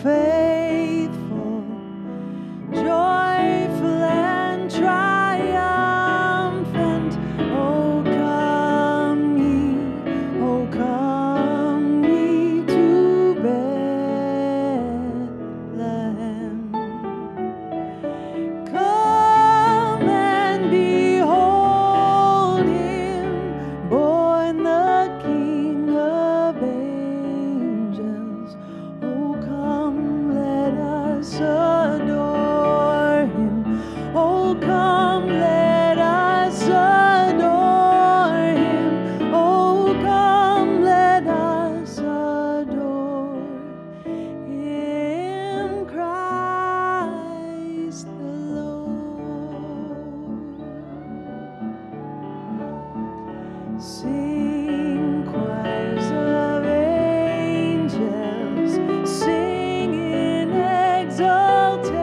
faithful, joyful and triumphant. Oh, come ye to Bethlehem. Come and behold him, born the King of angels. Oh, come, let us adore him. Oh, come, let us adore him. Oh, come, let us adore him, Christ the Lord. Sing, choirs of angels, sing in exaltation.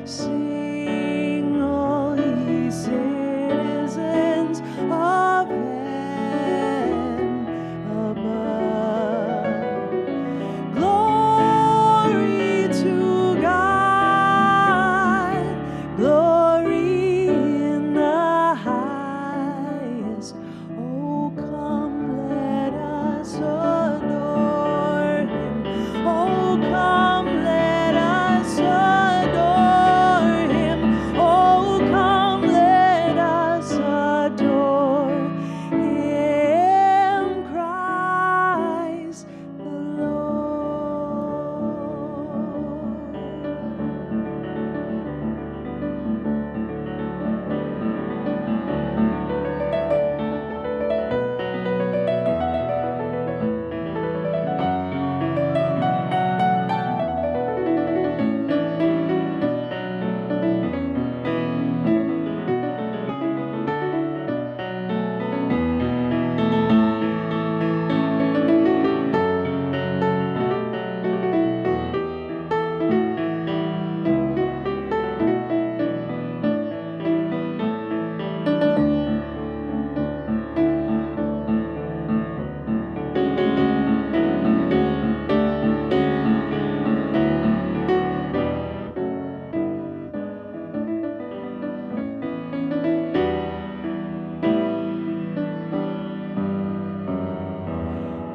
Sing, all ye citizens of heaven above. Glory to God, glory in the highest. Oh, come, let us adore him. Oh, come, let us adore him. Oh, come, let us adore him, Christ the Lord.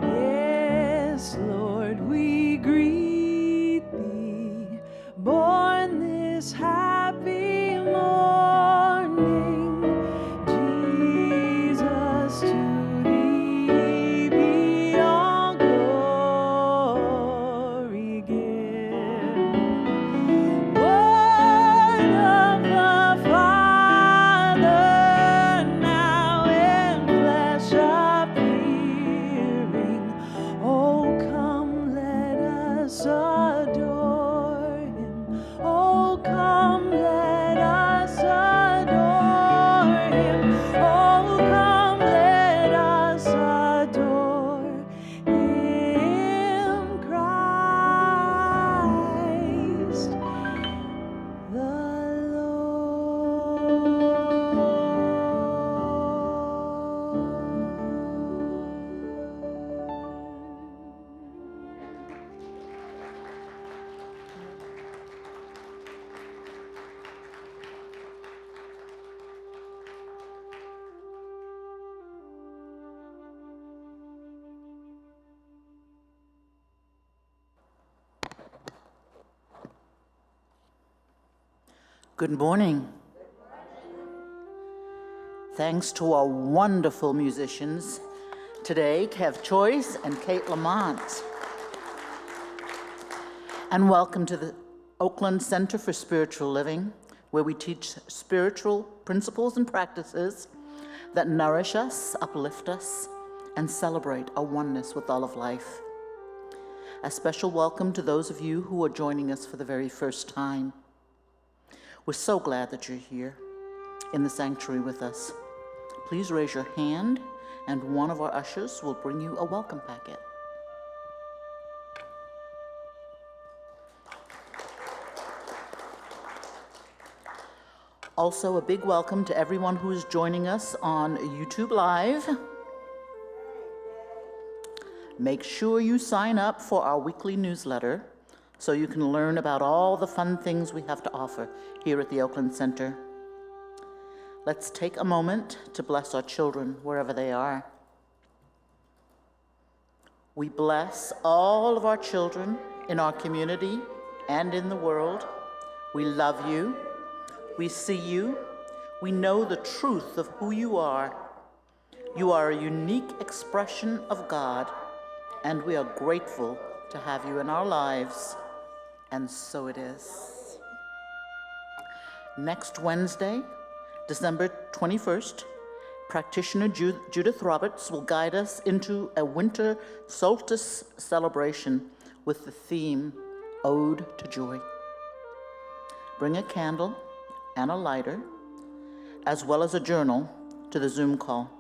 Yes, Lord, we greet thee, born this happy morning. Jesus, to thee be all glory given. Word of the Father, now in flesh appearing. Oh, come, let us adore him. Oh, come, let us adore him. Oh, come, let us adore him, Christ the Good morning. Thanks to our wonderful musicians today, Kev Choice and Kate Lamont. And welcome to the Oakland Center for Spiritual Living, where we teach spiritual principles and practices that nourish us, uplift us, and celebrate our oneness with all of life. A special welcome to those of you who are joining us for the very first time. We're so glad that you're here in the sanctuary with us. Please raise your hand, and one of our ushers will bring you a welcome packet. Also, a big welcome to everyone who is joining us on YouTube Live. Make sure you sign up for our weekly newsletter so you can learn about all the fun things we have to offer here at the Oakland Center. Let's take a moment to bless our children wherever they are. We bless all of our children in our community and in the world. We love you. We see you. We know the truth of who you are. You are a unique expression of God, and we are grateful to have you in our lives. And so it is. Next Wednesday, December 21st, practitioner Judith Roberts will guide us into a winter solstice celebration with the theme, Ode to Joy. Bring a candle and a lighter, as well as a journal, to the Zoom call.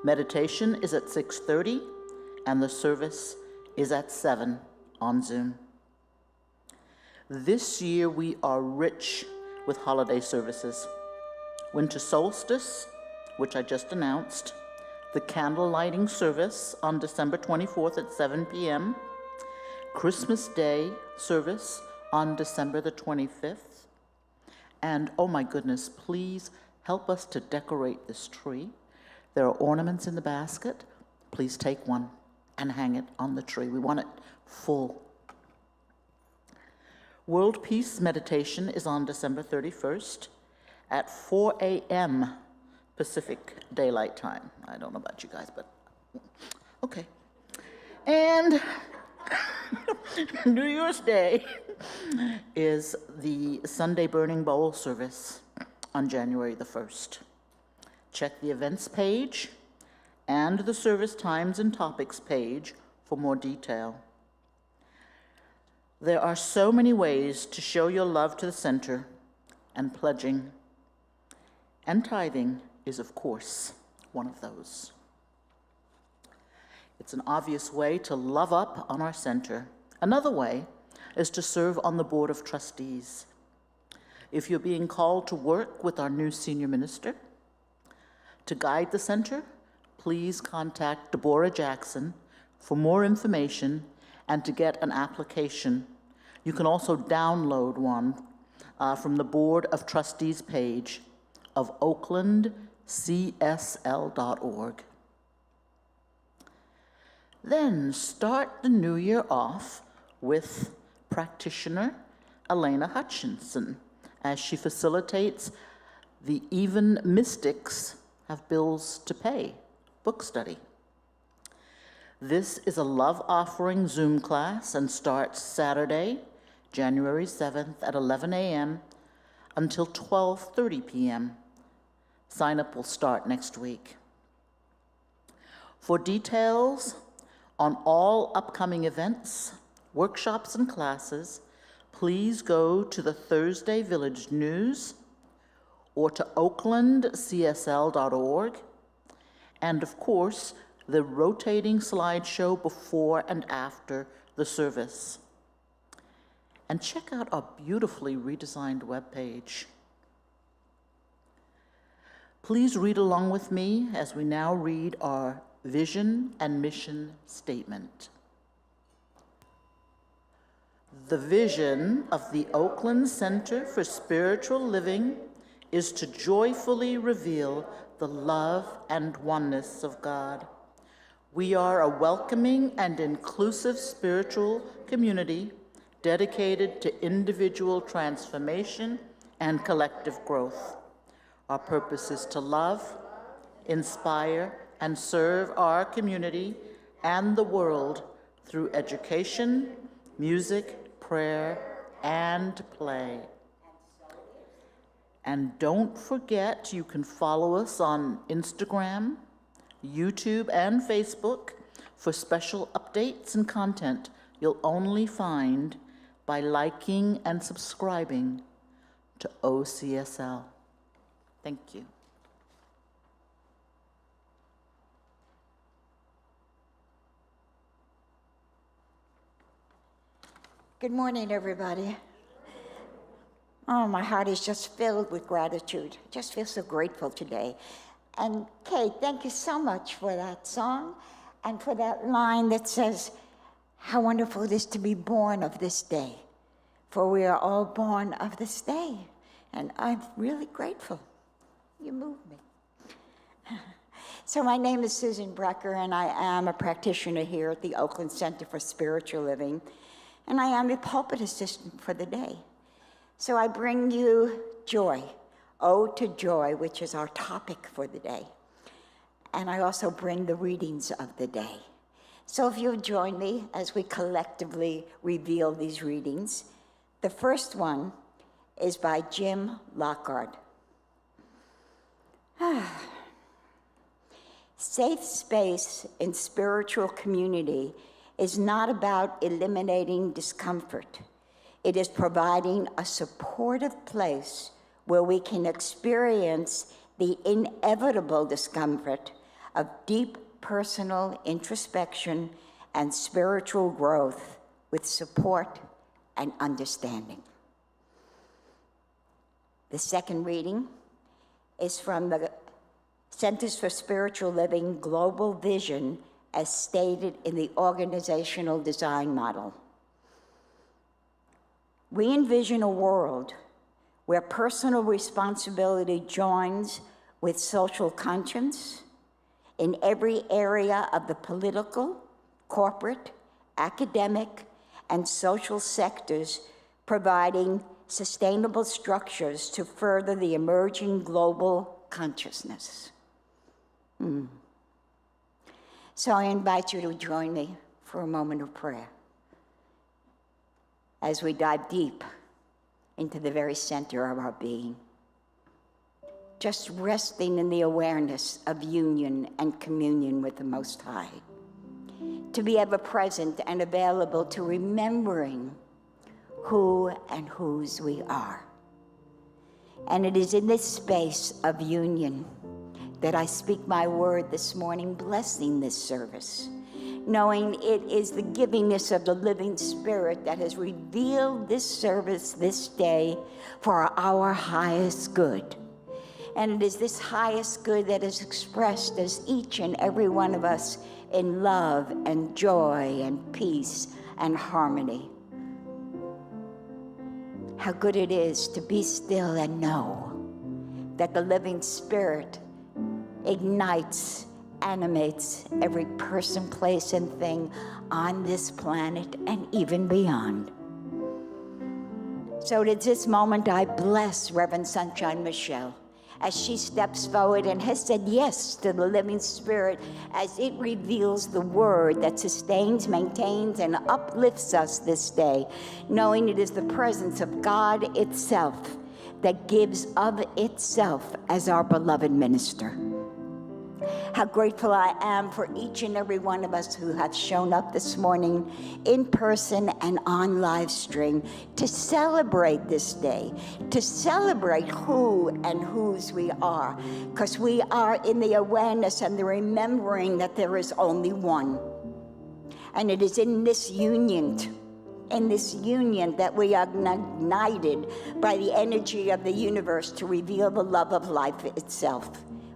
Meditation is at 6:30, and the service is at 7 on Zoom. This year we are rich with holiday services. Winter solstice, which I just announced, the candle lighting service on December 24th at 7 p.m., Christmas Day service on December the 25th, and oh my goodness, please help us to decorate this tree. There are ornaments in the basket. Please take one and hang it on the tree. We want it full. World Peace Meditation is on December 31st at 4 a.m. Pacific Daylight Time. I don't know about you guys, but okay. And New Year's Day is the Sunday Burning Bowl service on January the 1st. Check the events page and the service times and topics page for more detail. There are so many ways to show your love to the center, and pledging and tithing is, of course, one of those. It's an obvious way to love up on our center. Another way is to serve on the Board of Trustees. If you're being called to work with our new senior minister, to guide the center, please contact Deborah Jackson for more information and to get an application. You can also download one from the Board of Trustees page of oaklandcsl.org. Then start the new year off with practitioner Elena Hutchinson as she facilitates the Even Mystics Have Bills to Pay book study. This is a love offering Zoom class and starts Saturday, January 7th at 11 a.m. until 12:30 p.m. Sign-up will start next week. For details on all upcoming events, workshops, and classes, please go to the Thursday Village News or to oaklandcsl.org, and of course, the rotating slideshow before and after the service. And check out our beautifully redesigned webpage. Please read along with me as we now read our vision and mission statement. The vision of the Oakland Center for Spiritual Living is to joyfully reveal the love and oneness of God. We are a welcoming and inclusive spiritual community dedicated to individual transformation and collective growth. Our purpose is to love, inspire, and serve our community and the world through education, music, prayer, and play. And don't forget, you can follow us on Instagram, YouTube, and Facebook for special updates and content you'll only find by liking and subscribing to OCSL. Thank you. Good morning, everybody. Oh, my heart is just filled with gratitude. I just feel so grateful today. And Kate, thank you so much for that song. and for that line that says, how wonderful it is to be born of this day, for we are all born of this day. And I'm really grateful. You moved me. So my name is Susan Brecker, and I am a practitioner here at the Oakland Center for Spiritual Living, and I am a pulpit assistant for the day. So I bring you joy, Ode to Joy, which is our topic for the day. And I also bring the readings of the day. So if you'll join me as we collectively reveal these readings. The first one is by Jim Lockhart. Safe space in spiritual community is not about eliminating discomfort. It is providing a supportive place where we can experience the inevitable discomfort of deep personal introspection and spiritual growth with support and understanding. The second reading is from the Centers for Spiritual Living Global Vision as stated in the organizational design model. We envision a world where personal responsibility joins with social conscience in every area of the political, corporate, academic, and social sectors, providing sustainable structures to further the emerging global consciousness. So I invite you to join me for a moment of prayer as we dive deep into the very center of our being, just resting in the awareness of union and communion with the Most High, to be ever present and available to remembering who and whose we are. And it is in this space of union that I speak my word this morning, blessing this service, knowing it is the givingness of the living Spirit that has revealed this service this day for our highest good. And it is this highest good that is expressed as each and every one of us in love and joy and peace and harmony. How good it is to be still and know that the living Spirit ignites, animates every person, place, and thing on this planet and even beyond. So at this moment, I bless Reverend Sunshine Michelle as she steps forward and has said yes to the living Spirit as it reveals the word that sustains, maintains, and uplifts us this day, knowing it is the presence of God itself that gives of itself as our beloved minister. How grateful I am for each and every one of us who have shown up this morning in person and on live stream to celebrate this day, to celebrate who and whose we are, because we are in the awareness and the remembering that there is only one. And it is in this union that we are ignited by the energy of the universe to reveal the love of life itself.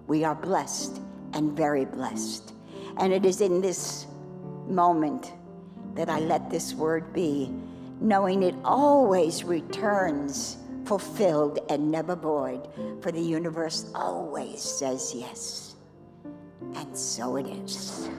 We are blessed and very blessed. And it is in this moment that I let this word be, knowing it always returns fulfilled and never void, for the universe always says yes. And so it is.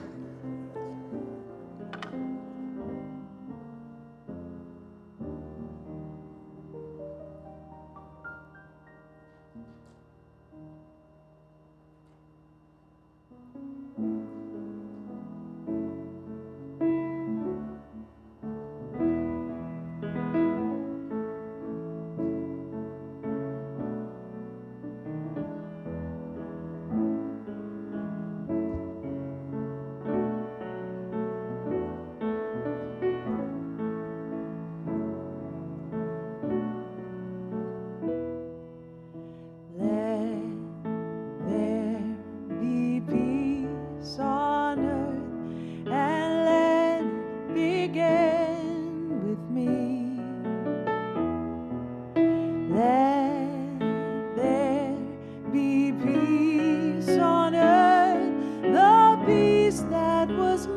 That was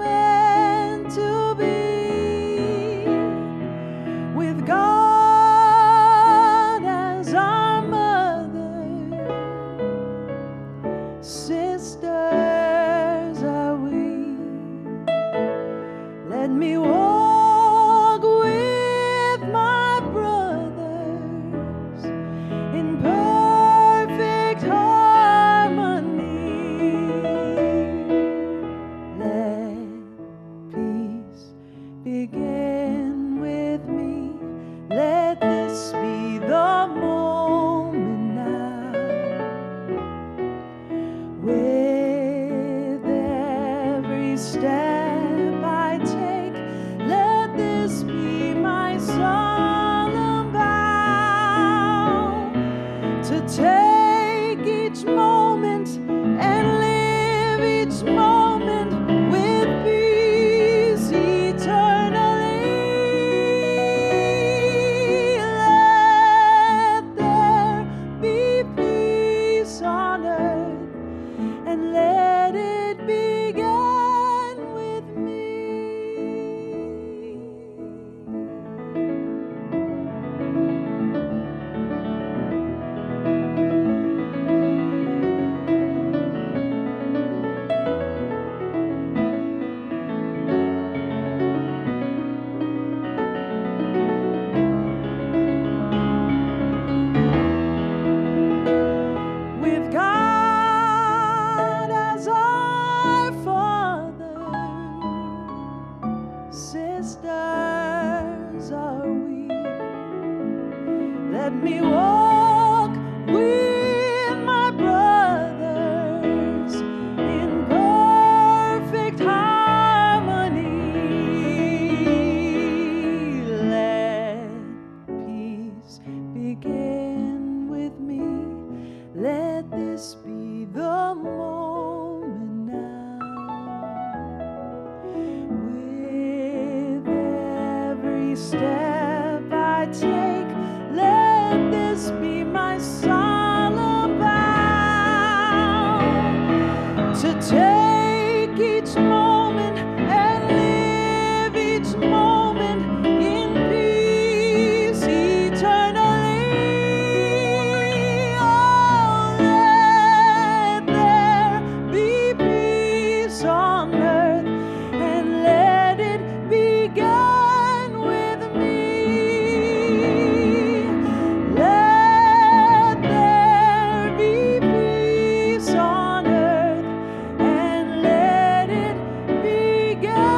begin with me. Let this be the moment now. With every step I take, let this be my solemn vow to take each moment and live each moment with peace eternally. Let there be peace on earth, and let it begin with me. With God as our Father, sisters are we. Let me walk with my brothers in perfect harmony. Let peace begin with me. Let this be the moment now. With every step I take, let this be my solemn vow to take each moment and live each moment in peace eternally. Oh, let there be peace on earth, and let it begin with me. Let there be peace on earth, and let it begin with me.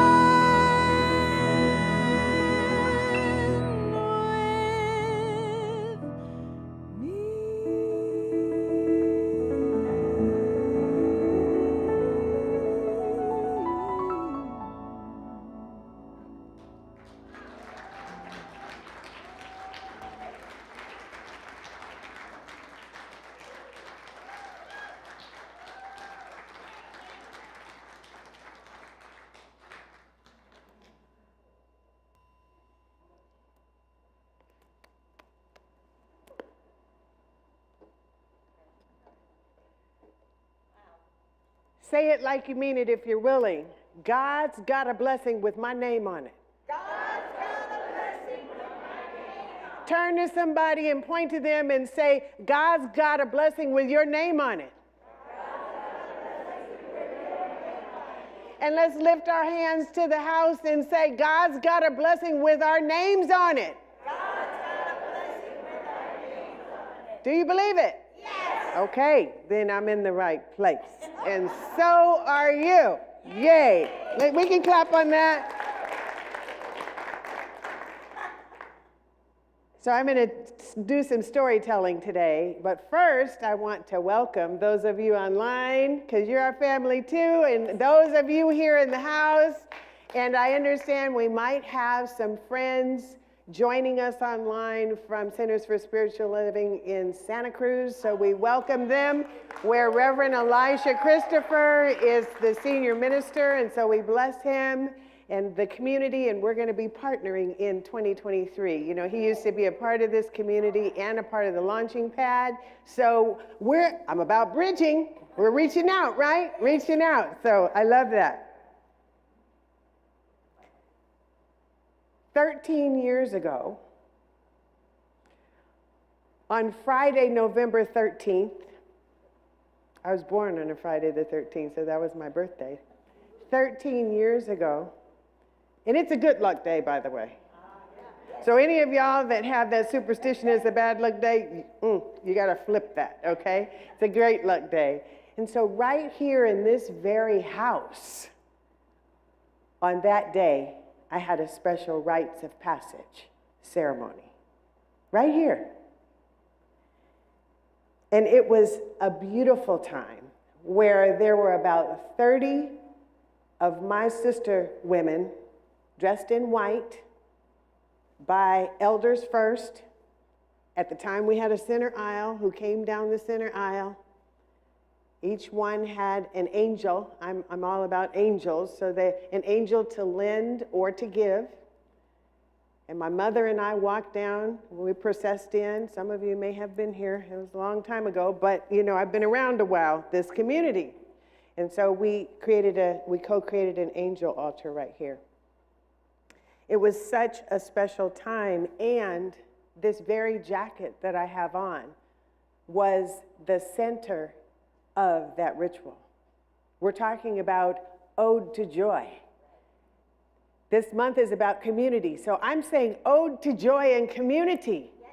Say it like you mean it if you're willing. God's got a blessing with my name on it. God's got a blessing with my name on it. Turn to somebody and point to them and say, God's got a blessing with your name on it. And let's lift our hands to the house and say, God's got a blessing with our names on it. God's got a blessing with our names on it. Do you believe it? Yes. Okay, then I'm in the right place. And so are you. Yay. We can clap on that. So I'm going to do some storytelling today, but first I want to welcome those of you online, because you're our family too, and those of you here in the house. And I understand we might have some friends joining us online from Centers for Spiritual Living in Santa Cruz, so we welcome them, where Reverend Elisha Christopher is the senior minister, and so we bless him and the community, and we're going to be partnering in 2023. You know, he used to be a part of this community and a part of the launching pad. So I'm about bridging. We're reaching out, right? Reaching out. So I love that. 13 years ago, on Friday, November 13th, I was born on a Friday the 13th, so that was my birthday. 13 years ago, and it's a good luck day, by the way. So any of y'all that have that superstition as a bad luck day, you got to flip that, okay? It's a great luck day. And so right here in this very house, on that day, I had a special rites of passage ceremony right here. And it was a beautiful time where there were about 30 of my sister women dressed in white by elders first. At the time we had a center aisle who came down the center aisle. Each one had an angel. I'm all about angels. So an angel to lend or to give. And my mother and I walked down. We processed in. Some of you may have been here. It was a long time ago. But, I've been around a while, this community. And so we co-created an angel altar right here. It was such a special time. And this very jacket that I have on was the center of that ritual. We're talking about Ode to Joy. This month is about community. So I'm saying Ode to Joy and community. Yes.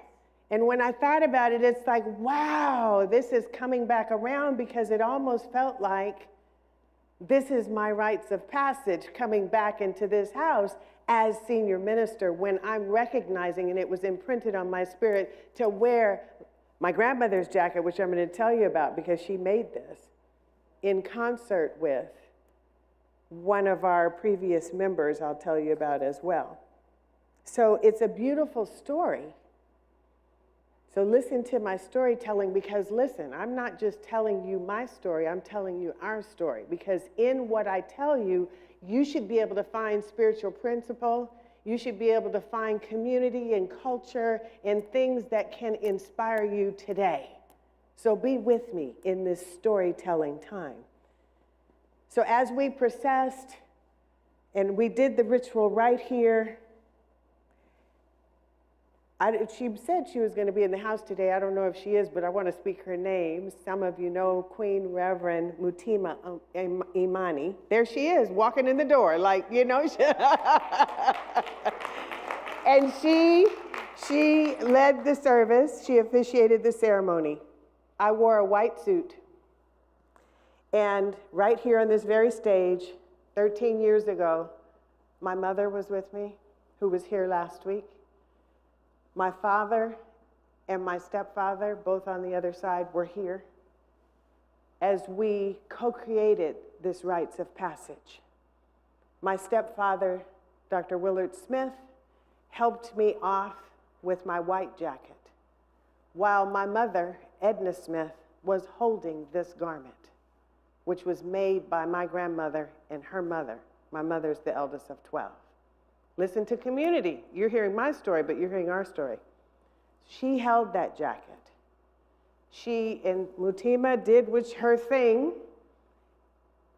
And when I thought about it, it's like, wow, this is coming back around, because it almost felt like this is my rites of passage coming back into this house as senior minister, when I'm recognizing, and it was imprinted on my spirit, to wear my grandmother's jacket, which I'm going to tell you about because she made this, in concert with one of our previous members I'll tell you about as well. So it's a beautiful story. So listen to my storytelling, because listen, I'm not just telling you my story, I'm telling you our story. Because in what I tell you, you should be able to find spiritual principle, you should be able to find community and culture and things that can inspire you today. So be with me in this storytelling time. So as we processed and we did the ritual right here, she said she was going to be in the house today. I don't know if she is, but I want to speak her name. Some of you know Queen Reverend Mutima Imani. There she is, walking in the door, like, And she led the service. She officiated the ceremony. I wore a white suit. And right here on this very stage, 13 years ago, my mother was with me, who was here last week. My father and my stepfather, both on the other side, were here as we co-created this rites of passage. My stepfather, Dr. Willard Smith, helped me off with my white jacket, while my mother, Edna Smith, was holding this garment, which was made by my grandmother and her mother. My mother's the eldest of 12. Listen to community. You're hearing my story, but you're hearing our story. She held that jacket. She and Mutima did her thing,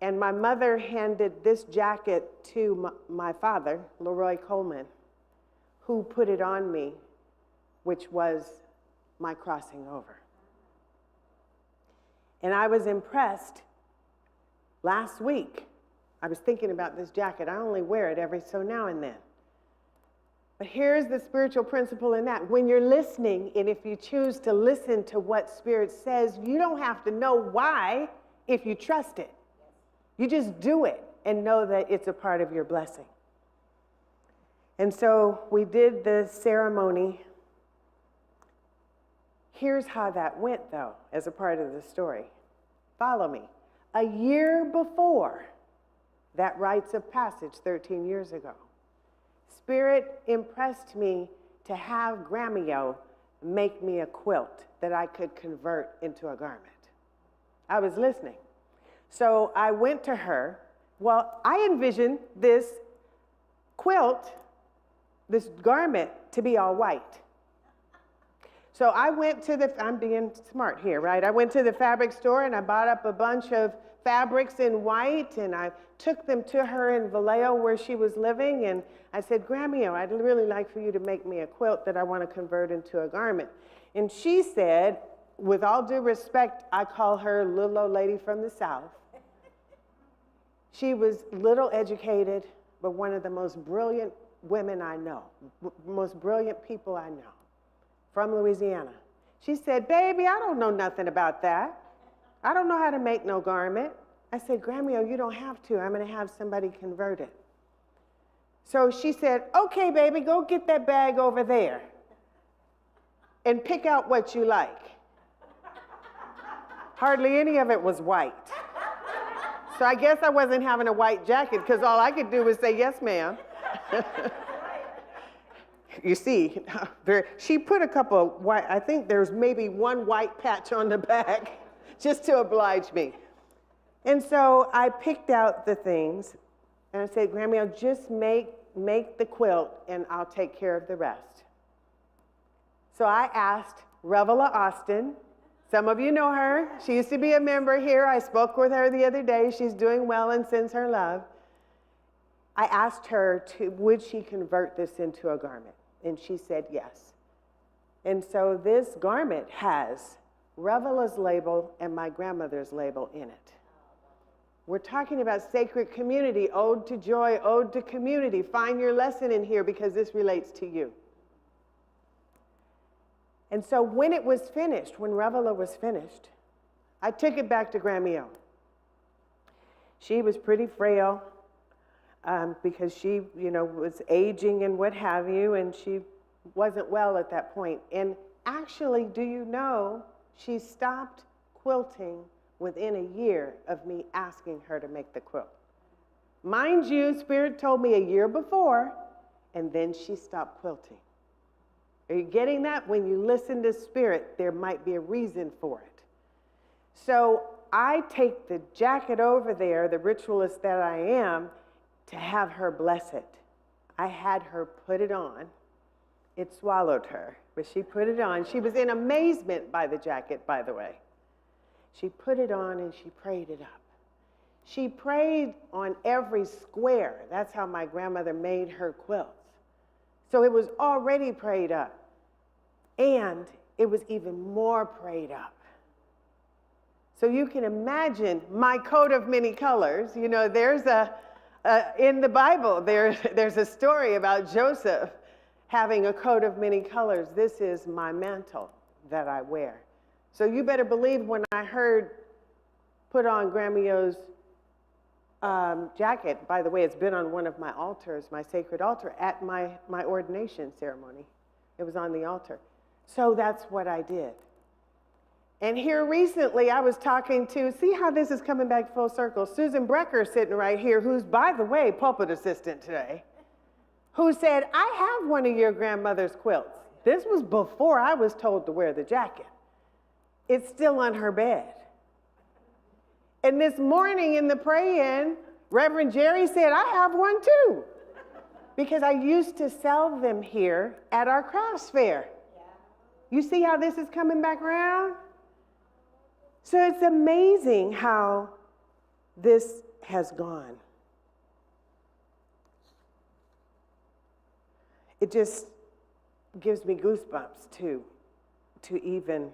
and my mother handed this jacket to my father, Leroy Coleman, who put it on me, which was my crossing over. And I was impressed. Last week, I was thinking about this jacket. I only wear it every so now and then. But here's the spiritual principle in that. When you're listening, and if you choose to listen to what Spirit says, you don't have to know why if you trust it. You just do it and know that it's a part of your blessing. And so we did the ceremony. Here's how that went, though, as a part of the story. Follow me. A year before that rites of passage 13 years ago, Spirit impressed me to have Gramio make me a quilt that I could convert into a garment. I was listening. So I went to her. Well, I envisioned this quilt, this garment, to be all white. So I went to I'm being smart here, right? I went to the fabric store and I bought up a bunch of fabrics in white, and I took them to her in Vallejo where she was living, and I said, Gramio, I'd really like for you to make me a quilt that I want to convert into a garment. And she said, with all due respect, I call her little old lady from the South. She was little educated, but one of the most brilliant women I know, most brilliant people I know, from Louisiana. She said, baby, I don't know nothing about that. I don't know how to make no garment. I said, Gramio, you don't have to. I'm going to have somebody convert it. So she said, okay, baby, go get that bag over there and pick out what you like. Hardly any of it was white. So I guess I wasn't having a white jacket because all I could do was say, yes, ma'am. You see, she put a couple of white, I think there's maybe one white patch on the bag just to oblige me. And so I picked out the things and I said, Grammy, I'll just make the quilt and I'll take care of the rest. So I asked Revela Austin. Some of you know her. She used to be a member here. I spoke with her the other day. She's doing well and sends her love. I asked her, would she convert this into a garment? And she said yes. And so this garment has Revela's label and my grandmother's label in it. We're talking about sacred community, ode to joy, ode to community. Find your lesson in here because this relates to you. And so when it was finished, when Revela was finished, I took it back to Grammy-O. She was pretty frail because she, was aging and what have you, and she wasn't well at that point. And actually, do you know, she stopped quilting within a year of me asking her to make the quilt. Mind you, Spirit told me a year before, and then she stopped quilting. Are you getting that? When you listen to Spirit, there might be a reason for it. So I take the jacket over there, the ritualist that I am, to have her bless it. I had her put it on. It swallowed her, but she put it on. She was in amazement by the jacket, by the way. She put it on and she prayed it up. She prayed on every square. That's how my grandmother made her quilts. So it was already prayed up. And it was even more prayed up. So you can imagine my coat of many colors. There's in the Bible, there's a story about Joseph having a coat of many colors. This is my mantle that I wear. So you better believe when I heard put on Grammy-O's jacket, by the way, it's been on one of my altars, my sacred altar, at my ordination ceremony. It was on the altar. So that's what I did. And here recently I was talking to, see how this is coming back full circle, Susan Brecker sitting right here, who's, by the way, pulpit assistant today, who said, I have one of your grandmother's quilts. This was before I was told to wear the jacket. It's still on her bed. And this morning in the pray-in, Reverend Jerry said, I have one too. Because I used to sell them here at our crafts fair. You see how this is coming back around? So it's amazing how this has gone. It just gives me goosebumps to even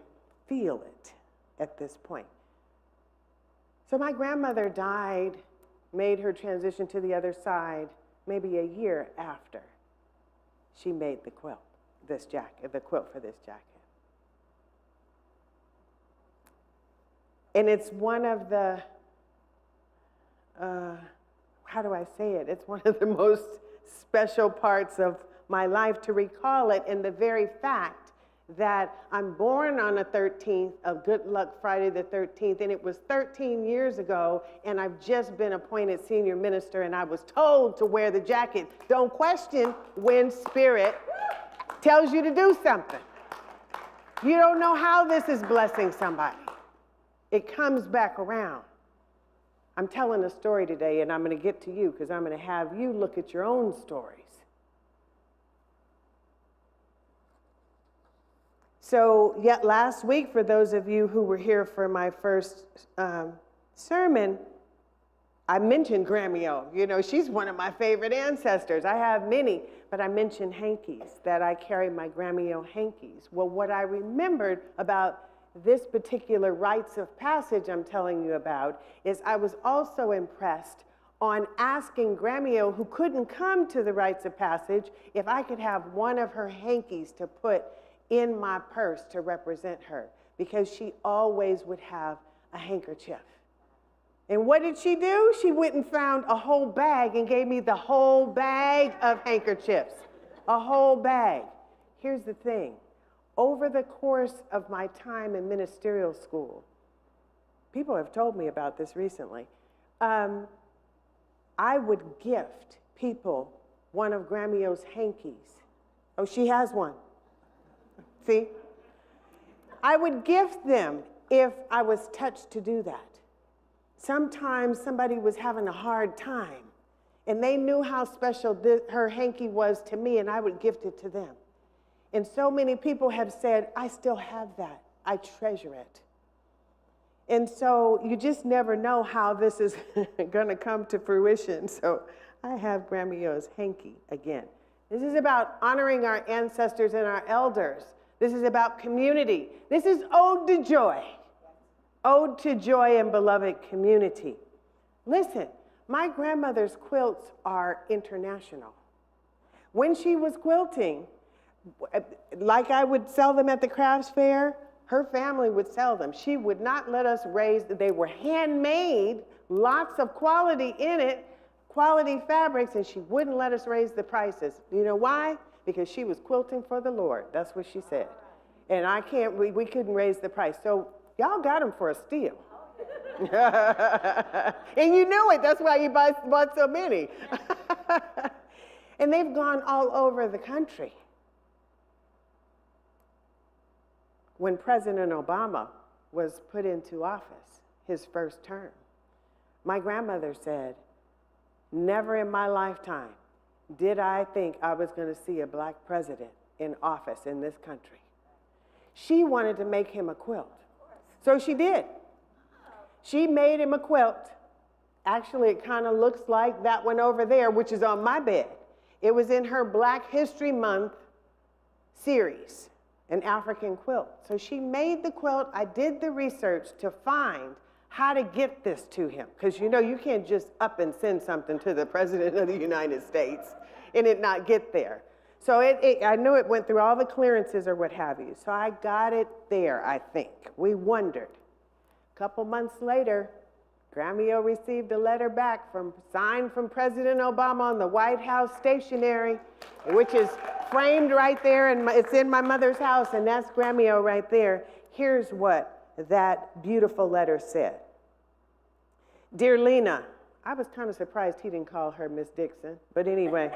feel it at this point. So my grandmother died, made her transition to the other side, maybe a year after she made the quilt, this jacket, the quilt for this jacket. And it's one of the, how do I say it? It's one of the most special parts of my life to recall it, in the very fact that I'm born on the 13th of Good Luck Friday the 13th, and it was 13 years ago, and I've just been appointed senior minister, and I was told to wear the jacket. Don't question when Spirit tells you to do something. You don't know how this is blessing somebody. It comes back around. I'm telling a story today, and I'm going to get to you because I'm going to have you look at your own stories. So, yet last week, for those of you who were here for my first sermon, I mentioned Grammy-O. She's one of my favorite ancestors. I have many, but I mentioned hankies, that I carry my Grammy-O hankies. Well, what I remembered about this particular rites of passage I'm telling you about is I was also impressed on asking Grammy-O, who couldn't come to the rites of passage, if I could have one of her hankies to put in my purse to represent her, because she always would have a handkerchief. And what did she do? She went and found a whole bag and gave me the whole bag of handkerchiefs. A whole bag. Here's the thing. Over the course of my time in ministerial school, people have told me about this recently, I would gift people one of Grammy-O's hankies. Oh, she has one. See? I would gift them if I was touched to do that. Sometimes somebody was having a hard time, and they knew how special her hanky was to me, and I would gift it to them. And so many people have said, I still have that. I treasure it. And so you just never know how this is going to come to fruition. So I have Grammy-O's hanky again. This is about honoring our ancestors and our elders. This is about community. This is Ode to Joy. Ode to Joy and Beloved Community. Listen, my grandmother's quilts are international. When she was quilting, like I would sell them at the crafts fair, her family would sell them. She would not let us raise, they were handmade, lots of quality in it, quality fabrics, and she wouldn't let us raise the prices. You know why? Because she was quilting for the Lord. That's what she said. And we couldn't raise the price. So y'all got them for a steal. And you knew it. That's why you bought so many. And they've gone all over the country. When President Obama was put into office, his first term, my grandmother said, never in my lifetime did I think I was going to see a black president in office in this country. She wanted to make him a quilt. So she did. She made him a quilt. Actually, it kind of looks like that one over there, which is on my bed. It was in her Black History Month series, an African quilt. So she made the quilt. I did the research to find how to get this to him. Because you know, you can't just up and send something to the President of the United States and it not get there. So I knew it went through all the clearances or what have you. So I got it there, I think. We wondered. A couple months later, Grammy-O received a letter back signed from President Obama on the White House stationery, which is framed right there, and it's in my mother's house, and that's Grammy-O right there. Here's what that beautiful letter said. Dear Lena, I was kind of surprised he didn't call her Miss Dixon, but anyway.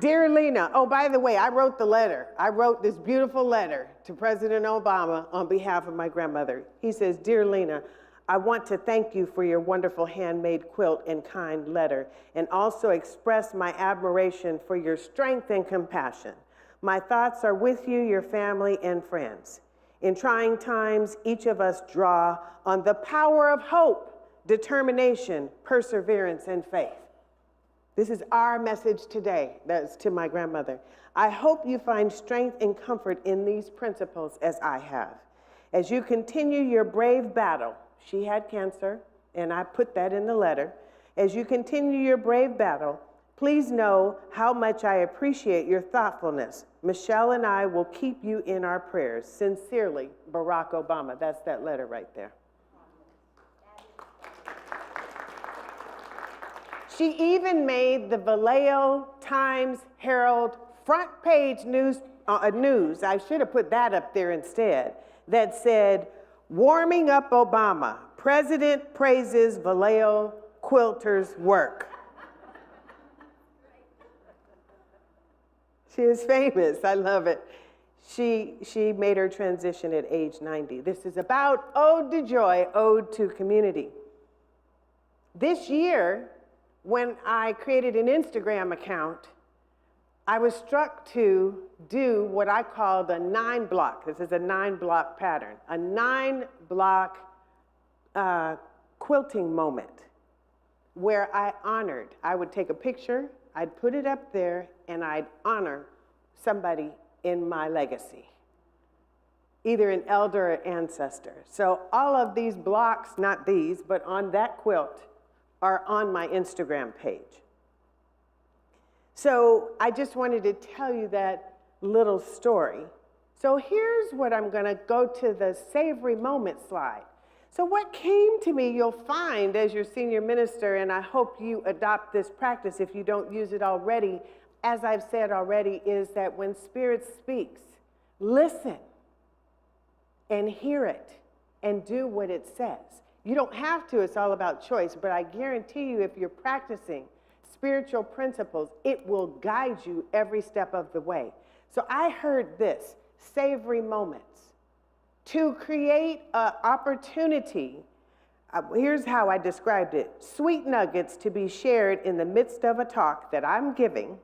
Dear Lena, oh, by the way, I wrote the letter. I wrote this beautiful letter to President Obama on behalf of my grandmother. He says, Dear Lena, I want to thank you for your wonderful handmade quilt and kind letter, and also express my admiration for your strength and compassion. My thoughts are with you, your family, and friends. In trying times, each of us draw on the power of hope, determination, perseverance, and faith. This is our message today. That's to my grandmother. I hope you find strength and comfort in these principles as I have. As you continue your brave battle, she had cancer, and I put that in the letter. As you continue your brave battle, please know how much I appreciate your thoughtfulness. Michelle and I will keep you in our prayers. Sincerely, Barack Obama. That's that letter right there. She even made the Vallejo Times-Herald front page news. I should have put that up there instead. That said, warming up Obama. President praises Vallejo quilter's work. She is famous. I love it. She made her transition at age 90. This is about Ode to Joy, Ode to Community. This year, when I created an Instagram account, I was struck to do what I called a 9-block. This is a 9-block pattern. A 9-block quilting moment where I would take a picture, I'd put it up there, and I'd honor somebody in my legacy, either an elder or ancestor. So all of these blocks, not these, but on that quilt, are on my Instagram page. So I just wanted to tell you that little story. So here's what I'm going to go to the savory moment slide. So what came to me, you'll find as your senior minister, and I hope you adopt this practice if you don't use it already, as I've said already, is that when Spirit speaks, listen and hear it and do what it says. You don't have to, it's all about choice, but I guarantee you if you're practicing spiritual principles, it will guide you every step of the way. So I heard this, savory moments. To create an opportunity, here's how I described it. Sweet nuggets to be shared in the midst of a talk that I'm giving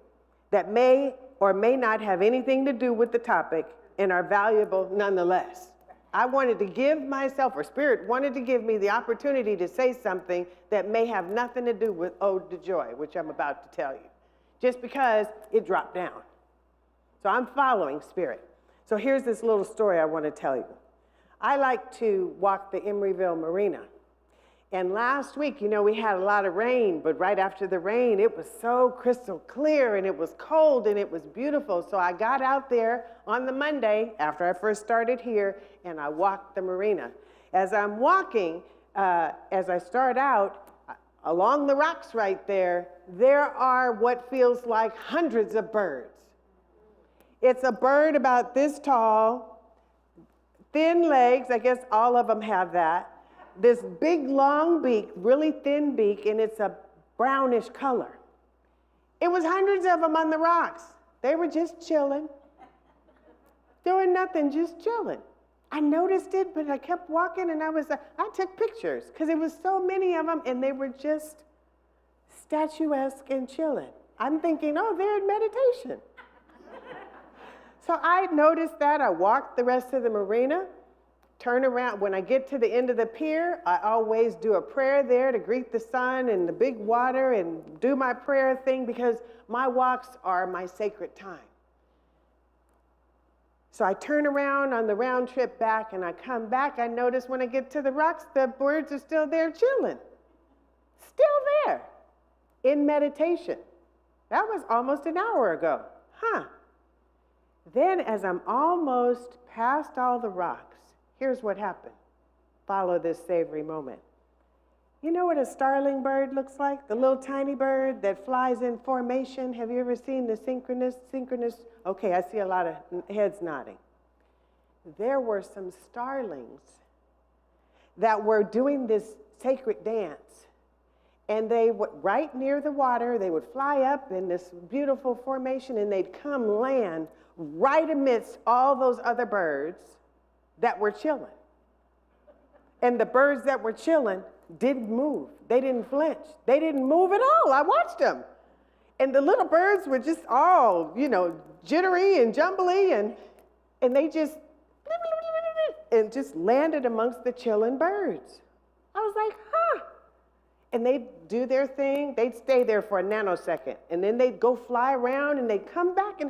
that may or may not have anything to do with the topic and are valuable nonetheless. I wanted to give myself, or Spirit wanted to give me the opportunity to say something that may have nothing to do with Ode to Joy, which I'm about to tell you, just because it dropped down. So I'm following Spirit. So here's this little story I want to tell you. I like to walk the Emeryville Marina. And last week, we had a lot of rain, but right after the rain, it was so crystal clear and it was cold and it was beautiful. So I got out there on the Monday after I first started here and I walked the marina. As I'm walking, as I start out, along the rocks right there are what feels like hundreds of birds. It's a bird about this tall, thin legs, I guess all of them have that. This big long beak, really thin beak, and it's a brownish color. It was hundreds of them on the rocks. They were just chilling, doing nothing, just chilling. I noticed it, but I kept walking and I took pictures because it was so many of them and they were just statuesque and chilling. I'm thinking, oh, they're in meditation. So I noticed that. I walked the rest of the marina, turn around. When I get to the end of the pier, I always do a prayer there to greet the sun and the big water and do my prayer thing because my walks are my sacred time. So I turn around on the round trip back and I come back. I notice when I get to the rocks, the birds are still there chilling. Still there in meditation. That was almost an hour ago. Then as I'm almost past all the rocks, here's what happened. Follow this savory moment. You know what a starling bird looks like? The little tiny bird that flies in formation. Have you ever seen the synchronous? Okay, I see a lot of heads nodding. There were some starlings that were doing this sacred dance. And they would, right near the water, they would fly up in this beautiful formation and they'd come land right amidst all those other birds that were chilling. And the birds that were chilling didn't move. They didn't flinch. They didn't move at all. I watched them. And the little birds were just all, jittery and jumbly, and they just landed amongst the chilling birds. I was like, And they'd do their thing. They'd stay there for a nanosecond. And then they'd go fly around and they'd come back.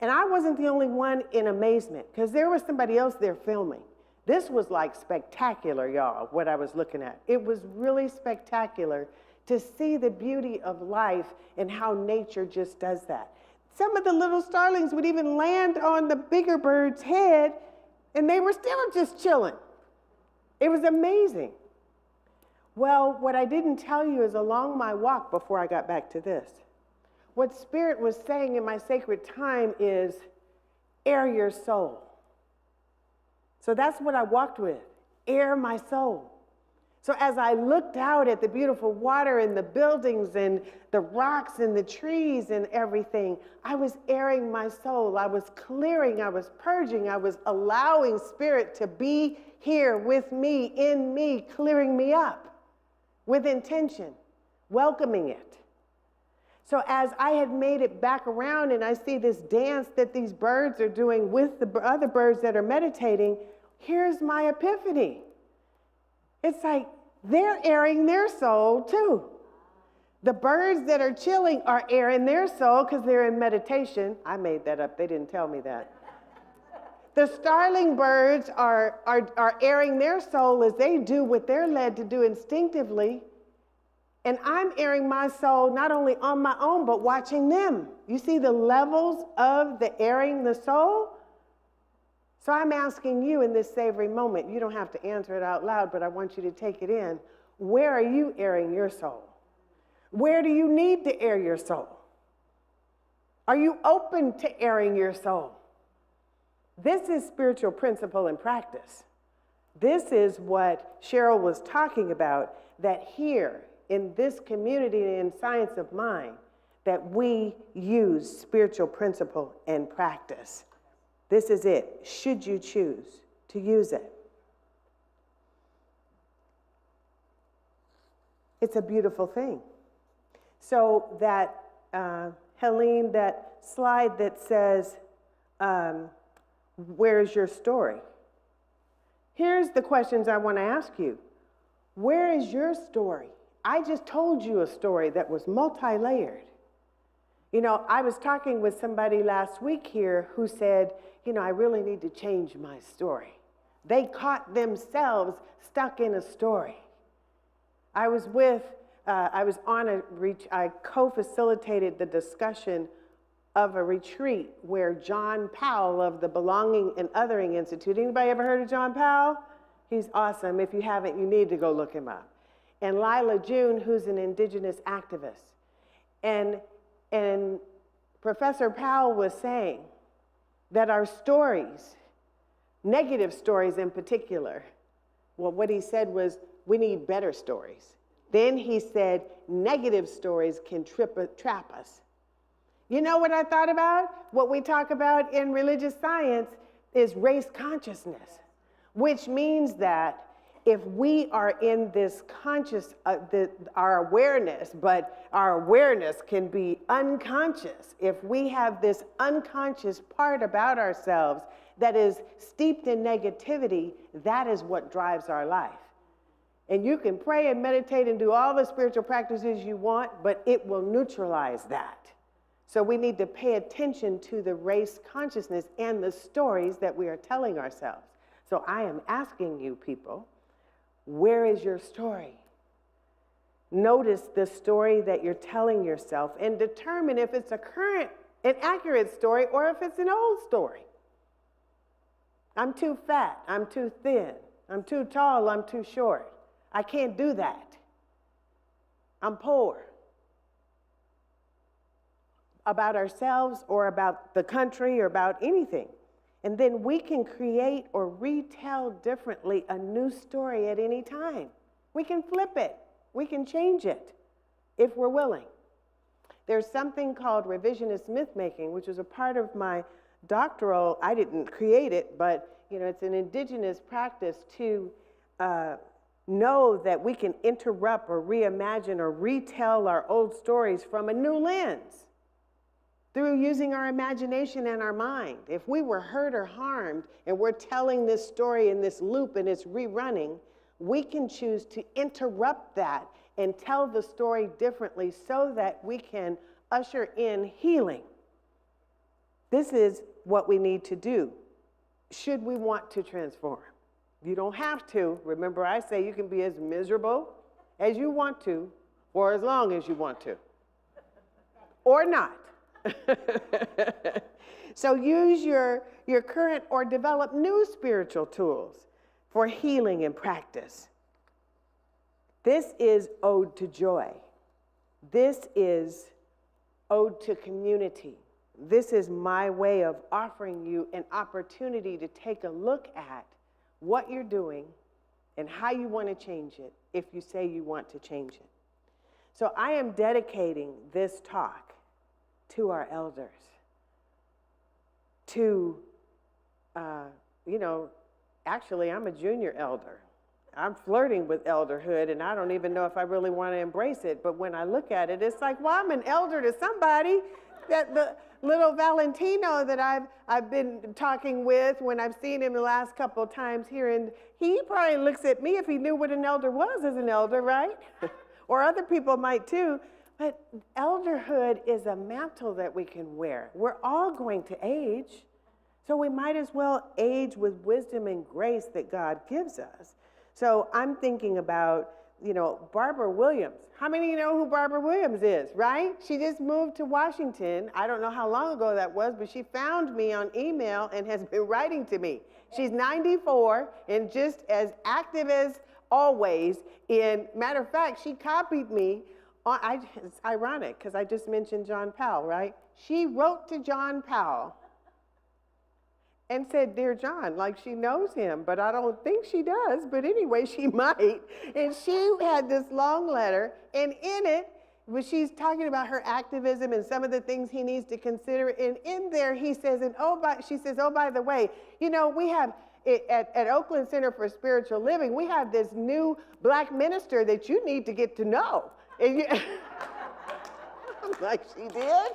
And I wasn't the only one in amazement because there was somebody else there filming. This was like spectacular, y'all, what I was looking at. It was really spectacular to see the beauty of life and how nature just does that. Some of the little starlings would even land on the bigger bird's head and they were still just chilling. It was amazing. Well, what I didn't tell you is along my walk before I got back to this, what Spirit was saying in my sacred time is, air your soul. So that's what I walked with, air my soul. So as I looked out at the beautiful water and the buildings and the rocks and the trees and everything, I was airing my soul. I was clearing, I was purging, I was allowing Spirit to be here with me, in me, clearing me up with intention, welcoming it. So as I had made it back around and I see this dance that these birds are doing with the other birds that are meditating, here's my epiphany. It's like they're airing their soul too. The birds that are chilling are airing their soul because they're in meditation. I made that up. They didn't tell me that. The starling birds are airing their soul as they do what they're led to do instinctively. And I'm airing my soul not only on my own, but watching them. You see the levels of the airing the soul? So I'm asking you in this savory moment, you don't have to answer it out loud, but I want you to take it in. Where are you airing your soul? Where do you need to air your soul? Are you open to airing your soul? This is spiritual principle and practice. This is what Cheryl was talking about, that here in this community in Science of Mind, that we use spiritual principle and practice. This is it, should you choose to use it. It's a beautiful thing. So that, Helene, that slide that says, where's your story? Here's the questions I want to ask you. Where is your story? I just told you a story that was multi-layered. You know, I was talking with somebody last week here who said, you know, I really need to change my story. They caught themselves stuck in a story. I was I co-facilitated the discussion of a retreat where John Powell of the Belonging and Othering Institute, anybody ever heard of John Powell? He's awesome. If you haven't, you need to go look him up. And Lila June, who's an indigenous activist. And Professor Powell was saying that our stories, negative stories in particular, well, what he said was, we need better stories. Then he said, negative stories can trap us. You know what I thought about? What we talk about in religious science is race consciousness, which means that if we are in this conscious, our awareness, but our awareness can be unconscious. If we have this unconscious part about ourselves that is steeped in negativity, that is what drives our life. And you can pray and meditate and do all the spiritual practices you want, but it will neutralize that. So we need to pay attention to the race consciousness and the stories that we are telling ourselves. So I am asking you people, where is your story? Notice the story that you're telling yourself and determine if it's a current, an accurate story or if it's an old story. I'm too fat, I'm too thin, I'm too tall, I'm too short. I can't do that. I'm poor. About ourselves or about the country or about anything. And then we can create or retell differently a new story at any time. We can flip it. We can change it if we're willing. There's something called revisionist myth-making, which is a part of my doctoral. I didn't create it, but it's an indigenous practice to know that we can interrupt or reimagine or retell our old stories from a new lens through using our imagination and our mind. If we were hurt or harmed and we're telling this story in this loop and it's rerunning, we can choose to interrupt that and tell the story differently so that we can usher in healing. This is what we need to do should we want to transform. You don't have to. Remember, I say you can be as miserable as you want to for as long as you want to, or not. So use your current or develop new spiritual tools for healing and practice. This is ode to joy. This is ode to community. This is my way of offering you an opportunity to take a look at what you're doing and how you want to change it if you say you want to change it. So I am dedicating this talk to our elders, to, actually I'm a junior elder. I'm flirting with elderhood and I don't even know if I really want to embrace it, but when I look at it, it's like, well, I'm an elder to somebody. That the little Valentino that I've been talking with when I've seen him the last couple of times here, and he probably looks at me if he knew what an elder was as an elder, right? Or other people might too. But elderhood is a mantle that we can wear. We're all going to age, so we might as well age with wisdom and grace that God gives us. So I'm thinking about Barbara Williams. How many of you know who Barbara Williams is, right? She just moved to Washington. I don't know how long ago that was, but she found me on email and has been writing to me. She's 94 and just as active as always. Matter of fact, she copied me. It's ironic because I just mentioned John Powell, right? She wrote to John Powell and said, "Dear John," like she knows him, but I don't think she does. But anyway, she might. And she had this long letter, and in it, she's talking about her activism and some of the things he needs to consider. And in there, he says, she says, "Oh, by the way, we have at Oakland Center for Spiritual Living, we have this new black minister that you need to get to know." And I'm like, she did?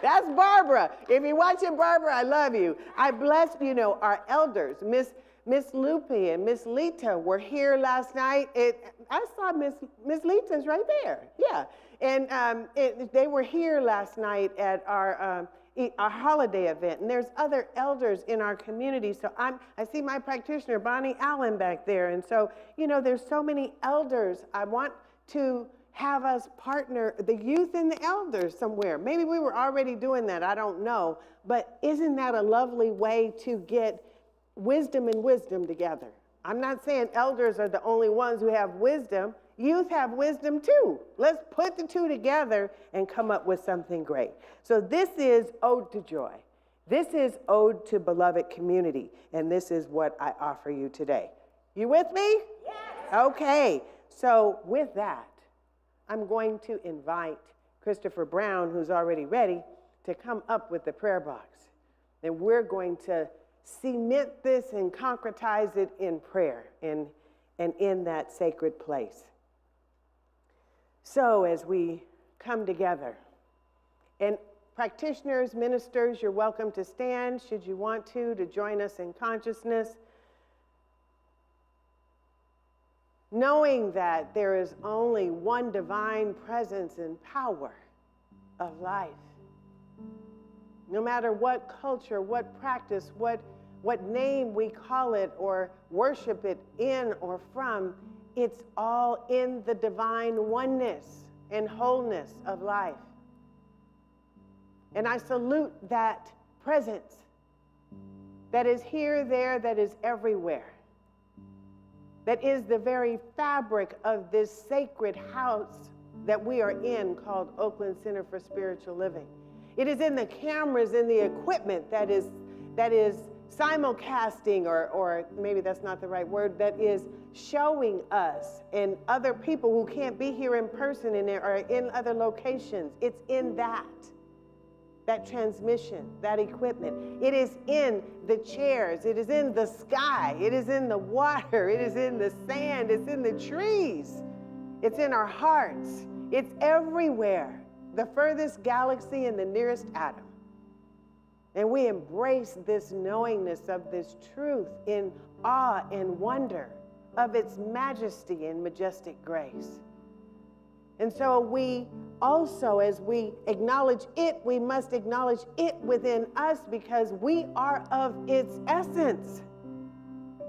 That's Barbara. If you're watching Barbara, I love you. I bless, our elders. Miss Lupe and Miss Lita were here last night. I saw Miss Lita's right there. Yeah. And they were here last night at our holiday event. And there's other elders in our community. So I see my practitioner, Bonnie Allen, back there. And so, there's so many elders. I want to have us partner the youth and the elders somewhere. Maybe we were already doing that, I don't know. But isn't that a lovely way to get wisdom and wisdom together? I'm not saying elders are the only ones who have wisdom. Youth have wisdom too. Let's put the two together and come up with something great. So this is Ode to Joy. This is Ode to Beloved Community. And this is what I offer you today. You with me? Yes. Okay. So with that, I'm going to invite Christopher Brown, who's already ready, to come up with the prayer box. And we're going to cement this and concretize it in prayer and in that sacred place. So as we come together, and practitioners, ministers, you're welcome to stand should you want to join us in consciousness. Knowing that there is only one divine presence and power of life. No matter what culture, what practice, what name we call it or worship it in or from, it's all in the divine oneness and wholeness of life. And I salute that presence that is here, there, that is everywhere. That is the very fabric of this sacred house that we are in called Oakland Center for Spiritual Living. It is in the cameras and the equipment that is simulcasting, or maybe that's not the right word, that is showing us and other people who can't be here in person and are in other locations. It's in that transmission, that equipment. It is in the chairs. It is in the sky. It is in the water. It is in the sand. It's in the trees. It's in our hearts. It's everywhere. The furthest galaxy and the nearest atom. And we embrace this knowingness of this truth in awe and wonder of its majesty and majestic grace. And so we also, as we acknowledge it, we must acknowledge it within us because we are of its essence.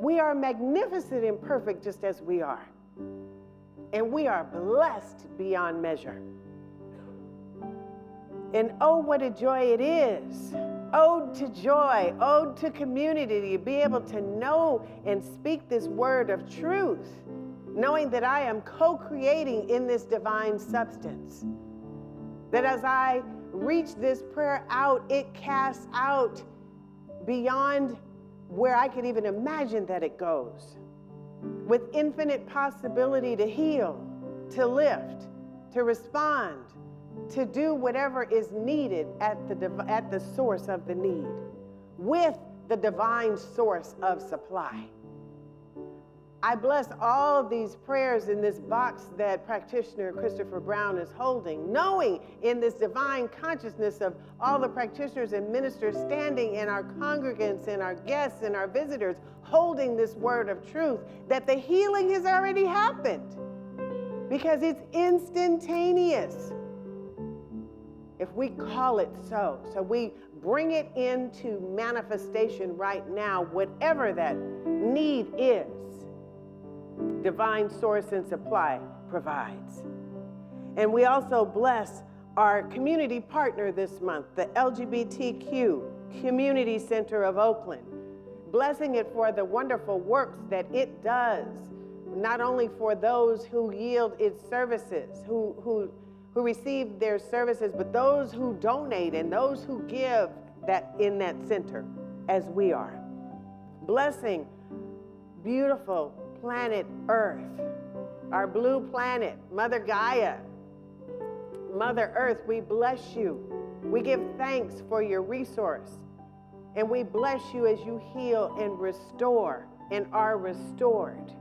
We are magnificent and perfect just as we are. And we are blessed beyond measure. And oh, what a joy it is. Ode to joy, ode to community, to be able to know and speak this word of truth, knowing that I am co-creating in this divine substance. That as I reach this prayer out, it casts out beyond where I could even imagine that it goes, with infinite possibility to heal, to lift, to respond, to do whatever is needed at the source of the need, with the divine source of supply. I bless all of these prayers in this box that practitioner Christopher Brown is holding, knowing in this divine consciousness of all the practitioners and ministers standing and our congregants and our guests and our visitors holding this word of truth, that the healing has already happened because it's instantaneous. If we call it so we bring it into manifestation right now, whatever that need is. divine source and supply provides. And we also bless our community partner this month, the LGBTQ Community Center of Oakland, blessing it for the wonderful works that it does, not only for those who yield its services, who receive their services, but those who donate and those who give that in that center, as we are. Blessing beautiful planet Earth, our blue planet, Mother Gaia. Mother Earth, we bless you. We give thanks for your resource. And we bless you as you heal and restore and are restored.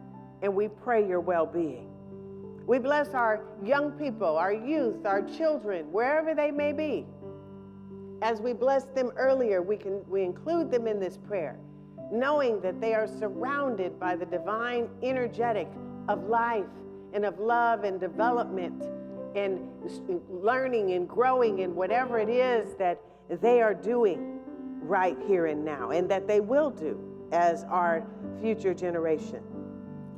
And we pray your well-being. We bless our young people, our youth, our children, wherever they may be. As we blessed them earlier, we include them in this prayer, knowing that they are surrounded by the divine energetic of life and of love and development and learning and growing in whatever it is that they are doing right here and now, and that they will do as our future generation.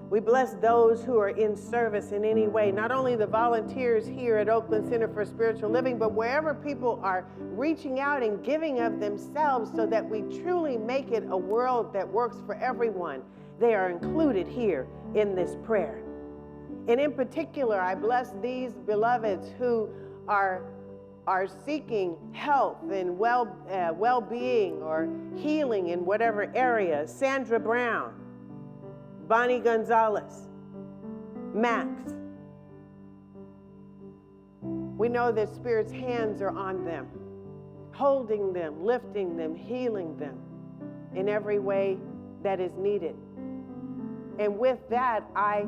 We bless those who are in service in any way, not only the volunteers here at Oakland Center for Spiritual Living, but wherever people are reaching out and giving of themselves so that we truly make it a world that works for everyone. They are included here in this prayer. And in particular, I bless these beloveds who are seeking health and well-being or healing in whatever area. Sandra Brown, Bonnie Gonzalez, Max. We know that Spirit's hands are on them, holding them, lifting them, healing them in every way that is needed. And with that, I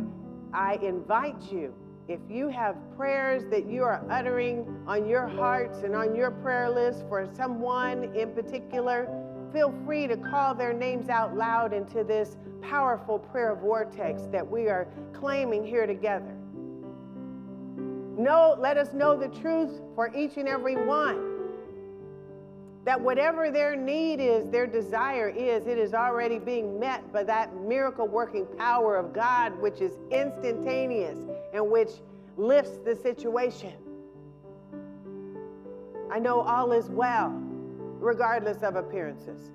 invite you, if you have prayers that you are uttering on your hearts and on your prayer list for someone in particular, feel free to call their names out loud into this powerful prayer vortex that we are claiming here together. Let us know the truth for each and every one. That whatever their need is, their desire is, it is already being met by that miracle-working power of God, which is instantaneous and which lifts the situation. I know all is well, regardless of appearances.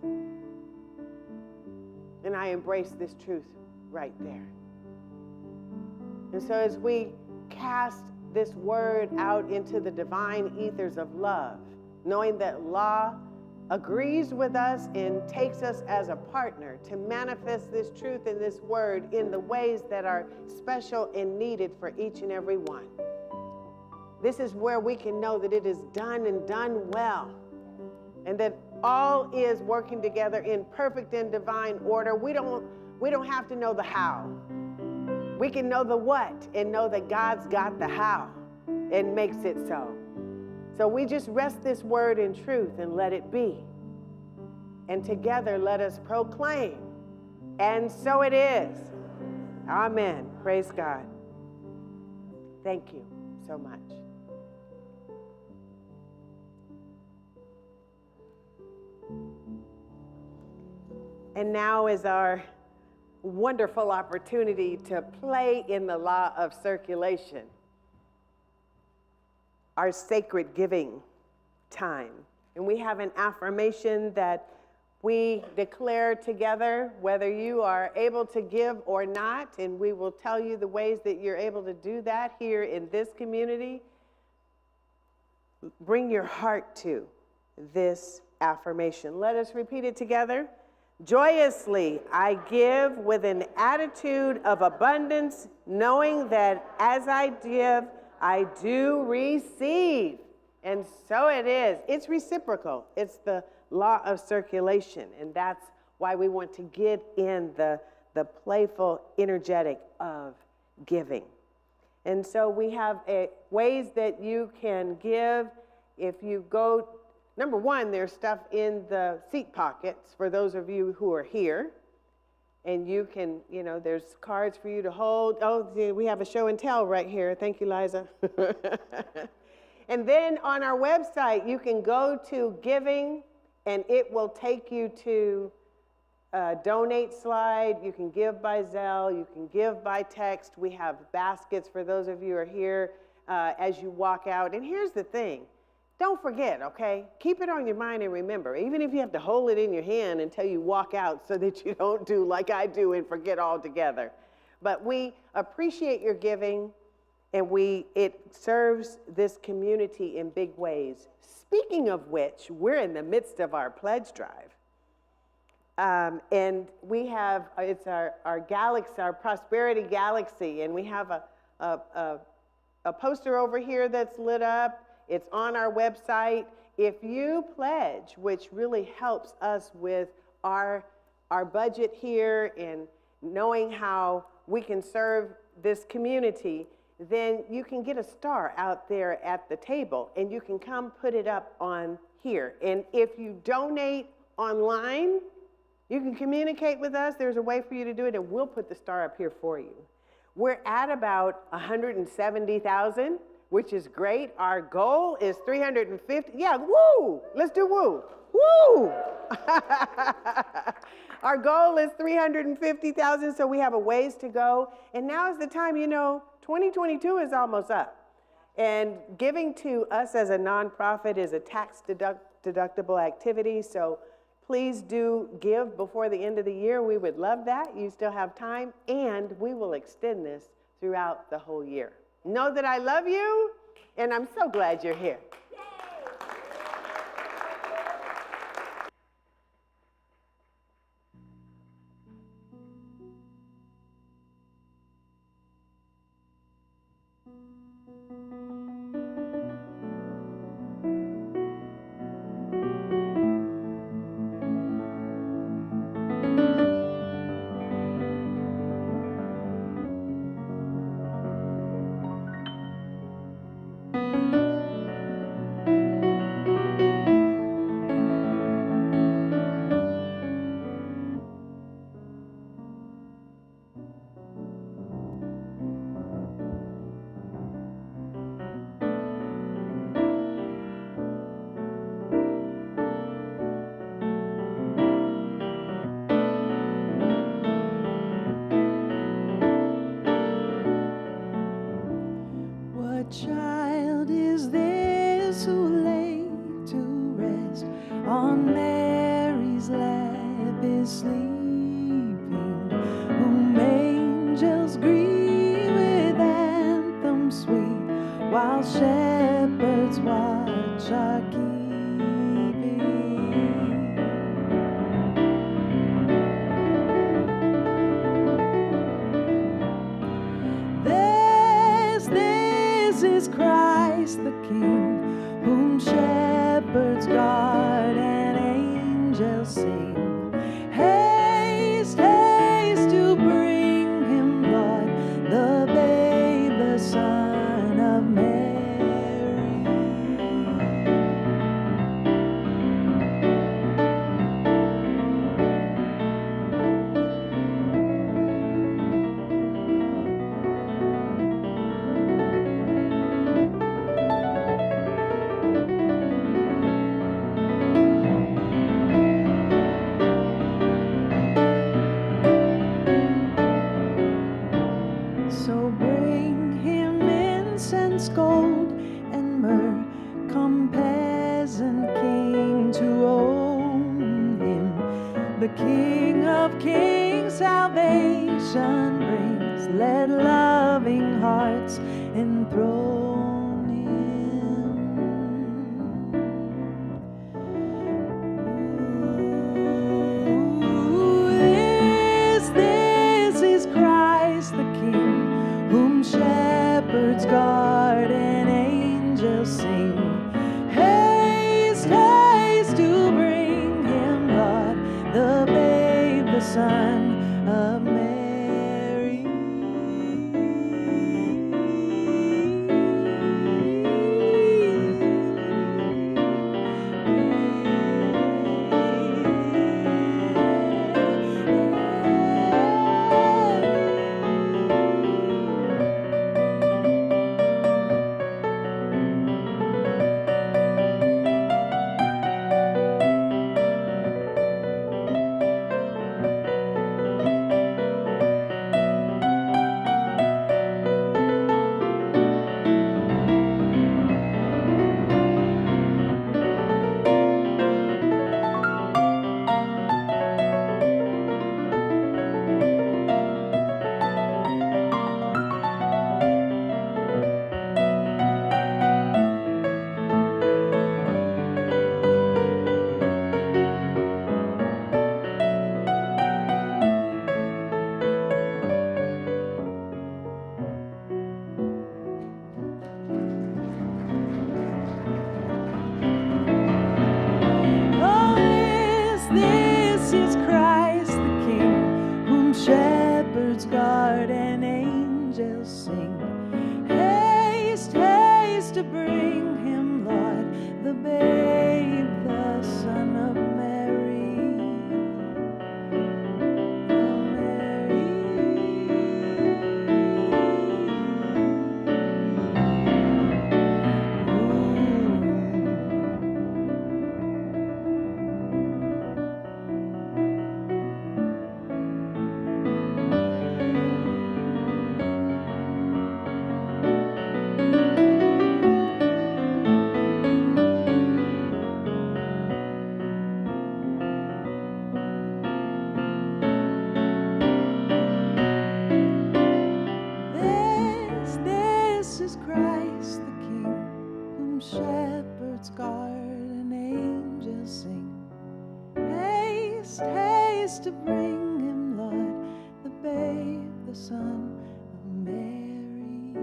And I embrace this truth right there. And so as we cast this word out into the divine ethers of love, knowing that law agrees with us and takes us as a partner to manifest this truth and this word in the ways that are special and needed for each and every one. This is where we can know that it is done and done well, and that all is working together in perfect and divine order. We don't have to know the how. We can know the what and know that God's got the how and makes it so. So we just rest this word in truth and let it be. And together let us proclaim. And so it is. Amen. Praise God. Thank you so much. And now is our wonderful opportunity to play in the law of circulation, our sacred giving time. And we have an affirmation that we declare together, whether you are able to give or not, and we will tell you the ways that you're able to do that here in this community. Bring your heart to this affirmation. Let us repeat it together. Joyously, I give with an attitude of abundance, knowing that as I give, I do receive. And so it is. It's reciprocal. It's the law of circulation. And that's why we want to get in the playful, energetic of giving. And so we have ways that you can give. If you go, number one, there's stuff in the seat pockets for those of you who are here. And you can, there's cards for you to hold. Oh, we have a show and tell right here. Thank you, Liza. And then on our website, you can go to giving, and it will take you to donate slide. You can give by Zelle. You can give by text. We have baskets for those of you who are here as you walk out. And here's the thing. Don't forget, okay? Keep it on your mind and remember, even if you have to hold it in your hand until you walk out so that you don't do like I do and forget altogether. But we appreciate your giving, and it serves this community in big ways. Speaking of which, we're in the midst of our pledge drive. And we have, it's our galaxy, our prosperity galaxy, and we have a poster over here that's lit up. It's on our website. If you pledge, which really helps us with our budget here and knowing how we can serve this community, then you can get a star out there at the table and you can come put it up on here. And if you donate online, you can communicate with us. There's a way for you to do it, and we'll put the star up here for you. We're at about 170,000, which is great. Our goal is 350. Yeah, woo! Let's do woo. Woo! Our goal is 350,000, so we have a ways to go. And now is the time, 2022 is almost up. And giving to us as a nonprofit is a tax deductible activity, so please do give before the end of the year. We would love that. You still have time, and we will extend this throughout the whole year. Know that I love you, and I'm so glad you're here. Child is this who lay to rest on Mary's lap is sleeping, whom angels greet with anthems sweet, while shepherds watch are keeping. This is Christ the King, whom shepherds guard and angels sing. Haste, haste to bring him, Lord, the babe, the Son of Mary. So bring him incense, gold, and myrrh. Come, peasant king, to own him. The King of kings salvation brings. Let loving hearts enthrone him. This is Christ the King, whom shepherds guard and angels sing. Haste, haste to bring him, Lord, the babe, the Son of Mary. grace to bring him, Lord, the babe, the son of Mary.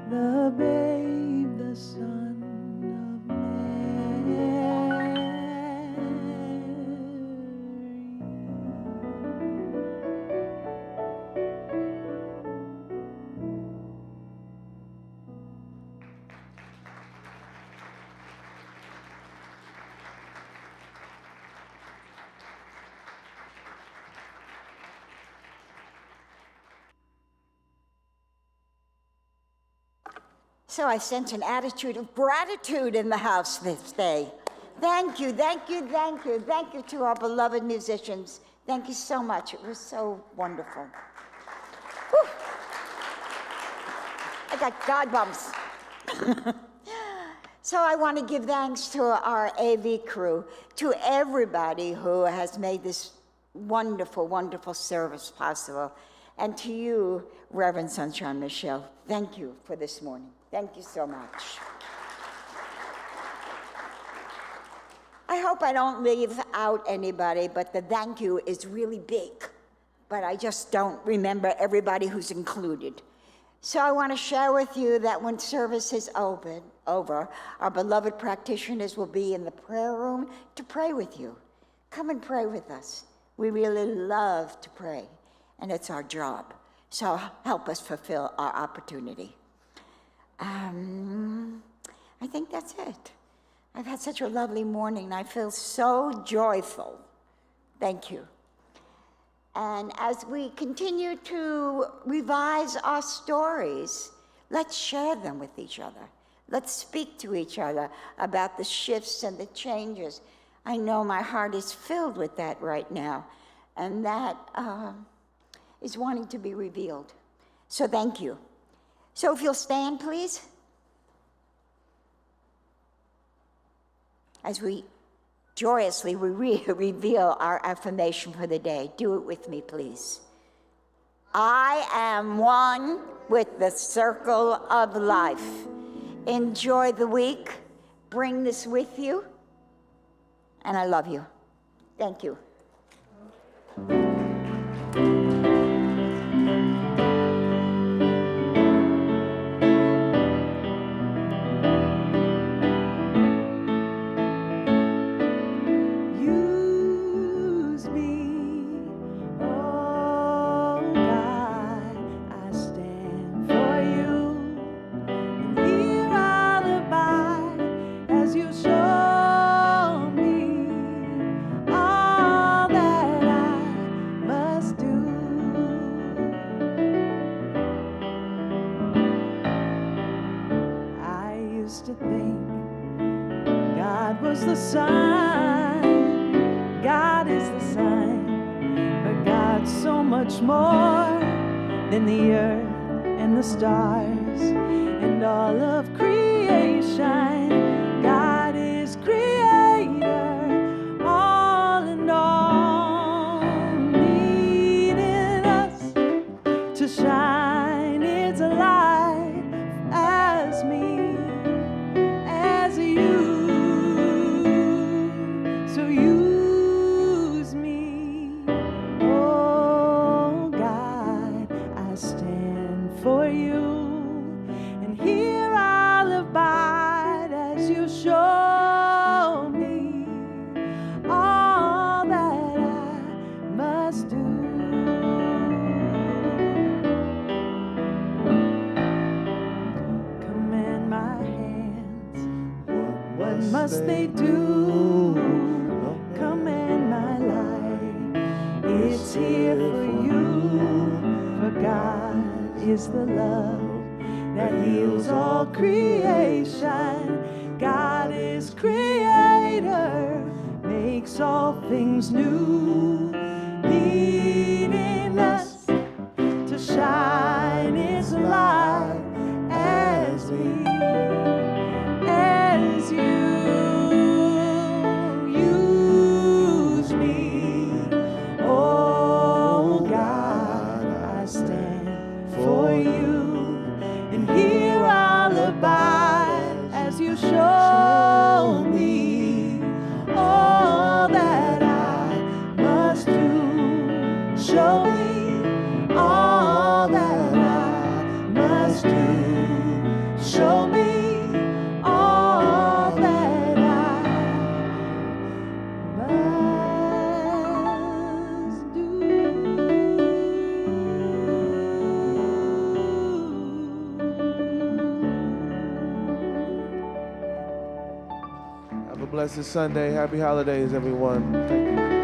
The babe, the son of Mary. So I sense an attitude of gratitude in the house this day. Thank you, thank you, thank you. Thank you to our beloved musicians. Thank you so much. It was so wonderful. Whew. I got God bumps. So I want to give thanks to our AV crew, to everybody who has made this wonderful, wonderful service possible. And to you, Reverend Sunshine Michelle, thank you for this morning. Thank you so much. I hope I don't leave out anybody, but the thank you is really big. But I just don't remember everybody who's included. So I want to share with you that when service is over, our beloved practitioners will be in the prayer room to pray with you. Come and pray with us. We really love to pray, and it's our job. So help us fulfill our opportunity. I think that's it. I've had such a lovely morning. I feel so joyful. Thank you. And as we continue to revise our stories, let's share them with each other. Let's speak to each other about the shifts and the changes. I know my heart is filled with that right now, and that is wanting to be revealed. So thank you. So if you'll stand, please. As we joyously reveal our affirmation for the day. Do it with me, please. I am one with the circle of life. Enjoy the week. Bring this with you. And I love you. Thank you. To think God was the sign, God is the sign, but God's so much more than the earth and the stars and all of creation. God is creator, all in all, needing us to shine its light as me. Must they do? Command my life. It's here for you. For God is the love that heals all creation. God is creator, makes all things new, leading us to shine his light as we, as you use me. blessed Sunday. Happy holidays, everyone. Thank you.